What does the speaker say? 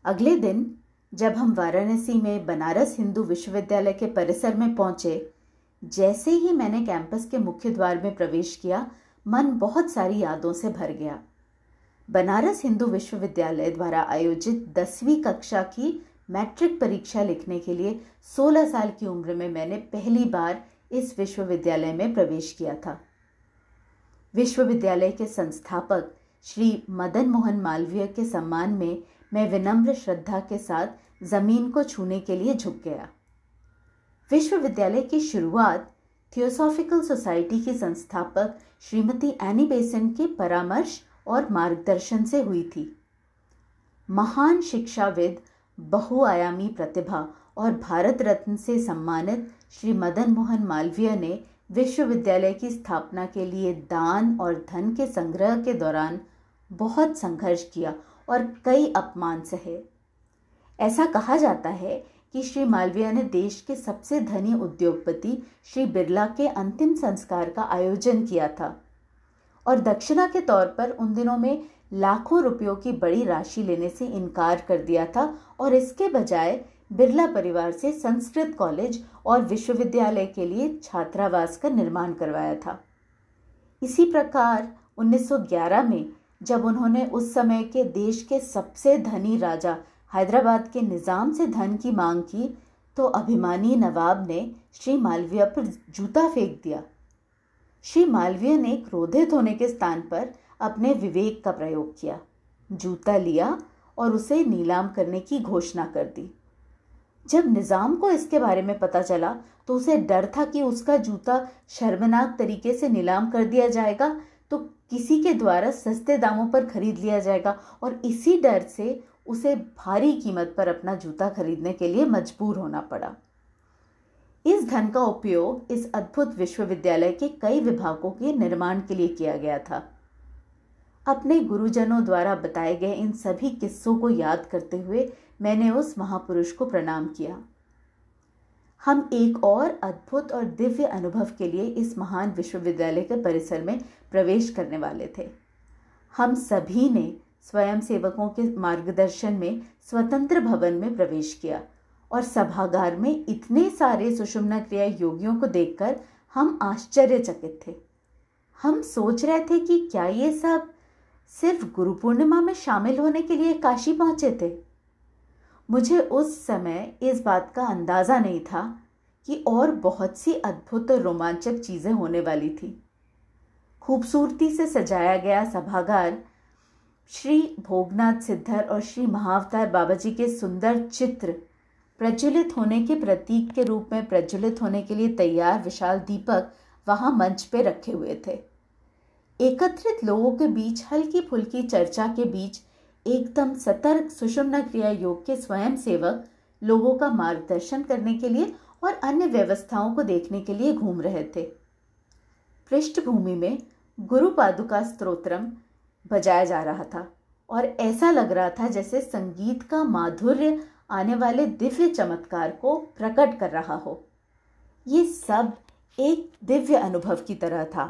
अगले दिन जब हम वाराणसी में बनारस हिंदू विश्वविद्यालय के परिसर में पहुंचे, जैसे ही मैंने कैंपस के मुख्य द्वार में प्रवेश किया, मन बहुत सारी यादों से भर गया। बनारस हिंदू विश्वविद्यालय द्वारा आयोजित 10वीं कक्षा की मैट्रिक परीक्षा लिखने के लिए 16 साल की उम्र में मैंने पहली बार इस विश्वविद्यालय में प्रवेश किया था। विश्वविद्यालय के संस्थापक श्री मदन मोहन मालवीय के सम्मान में मैं विनम्र श्रद्धा के साथ जमीन को छूने के लिए झुक गया। विश्वविद्यालय की शुरुआत थियोसॉफिकल सोसाइटी की संस्थापक श्रीमती एनी बेसेंट के परामर्श और मार्गदर्शन से हुई थी। महान शिक्षाविद, बहुआयामी प्रतिभा और भारत रत्न से सम्मानित श्री मदन मोहन मालवीय ने विश्वविद्यालय की स्थापना के लिए दान और धन के संग्रह के दौरान बहुत संघर्ष किया और कई अपमान सहे। ऐसा कहा जाता है कि श्री मालवीय ने देश के सबसे धनी उद्योगपति श्री बिरला के अंतिम संस्कार का आयोजन किया था और दक्षिणा के तौर पर उन दिनों में लाखों रुपयों की बड़ी राशि लेने से इनकार कर दिया था और इसके बजाय बिरला परिवार से संस्कृत कॉलेज और विश्वविद्यालय के लिए छात्रावास का निर्माण करवाया था। इसी प्रकार 1911 में जब उन्होंने उस समय के देश के सबसे धनी राजा हैदराबाद के निज़ाम से धन की मांग की, तो अभिमानी नवाब ने श्री मालवीय पर जूता फेंक दिया। श्री मालवीय ने क्रोधित होने के स्थान पर अपने विवेक का प्रयोग किया, जूता लिया और उसे नीलाम करने की घोषणा कर दी। जब निज़ाम को इसके बारे में पता चला तो उसे डर था कि उसका जूता शर्मनाक तरीके से नीलाम कर दिया जाएगा तो किसी के द्वारा सस्ते दामों पर खरीद लिया जाएगा और इसी डर से उसे भारी कीमत पर अपना जूता खरीदने के लिए मजबूर होना पड़ा। इस धन का उपयोग इस अद्भुत विश्वविद्यालय के कई विभागों के निर्माण के लिए किया गया था। अपने गुरुजनों द्वारा बताए गए इन सभी किस्सों को याद करते हुए मैंने उस महापुरुष को प्रणाम किया। हम एक और अद्भुत और दिव्य अनुभव के लिए इस महान विश्वविद्यालय के परिसर में प्रवेश करने वाले थे। हम सभी ने स्वयं सेवकों के मार्गदर्शन में स्वतंत्र भवन में प्रवेश किया और सभागार में इतने सारे सुषुम्ना क्रिया योगियों को देखकर हम आश्चर्यचकित थे। हम सोच रहे थे कि क्या ये सब सिर्फ गुरु पूर्णिमा में शामिल होने के लिए काशी पहुंचे थे। मुझे उस समय इस बात का अंदाजा नहीं था कि और बहुत सी अद्भुत और रोमांचक चीजें होने वाली थी। खूबसूरती से सजाया गया सभागार श्री भोगनाथ सिद्धर और श्री महाअवतार बाबाजी के सुंदर चित्र प्रज्वलित होने के प्रतीक के रूप में प्रज्वलित होने के लिए तैयार विशाल दीपक वहां मंच पे रखे हुए थे। एकत्रित लोगों के बीच हल्की फुल्की चर्चा के बीच एकदम सतर्क सुषुम्ना क्रिया योग के स्वयं सेवक लोगों का मार्गदर्शन करने के लिए और अन्य व्यवस्थाओं को देखने के लिए घूम रहे थे। पृष्ठभूमि में गुरु पादुका स्तोत्रम बजाया जा रहा था और ऐसा लग रहा था जैसे संगीत का माधुर्य आने वाले दिव्य चमत्कार को प्रकट कर रहा हो। ये सब एक दिव्य अनुभव की तरह था।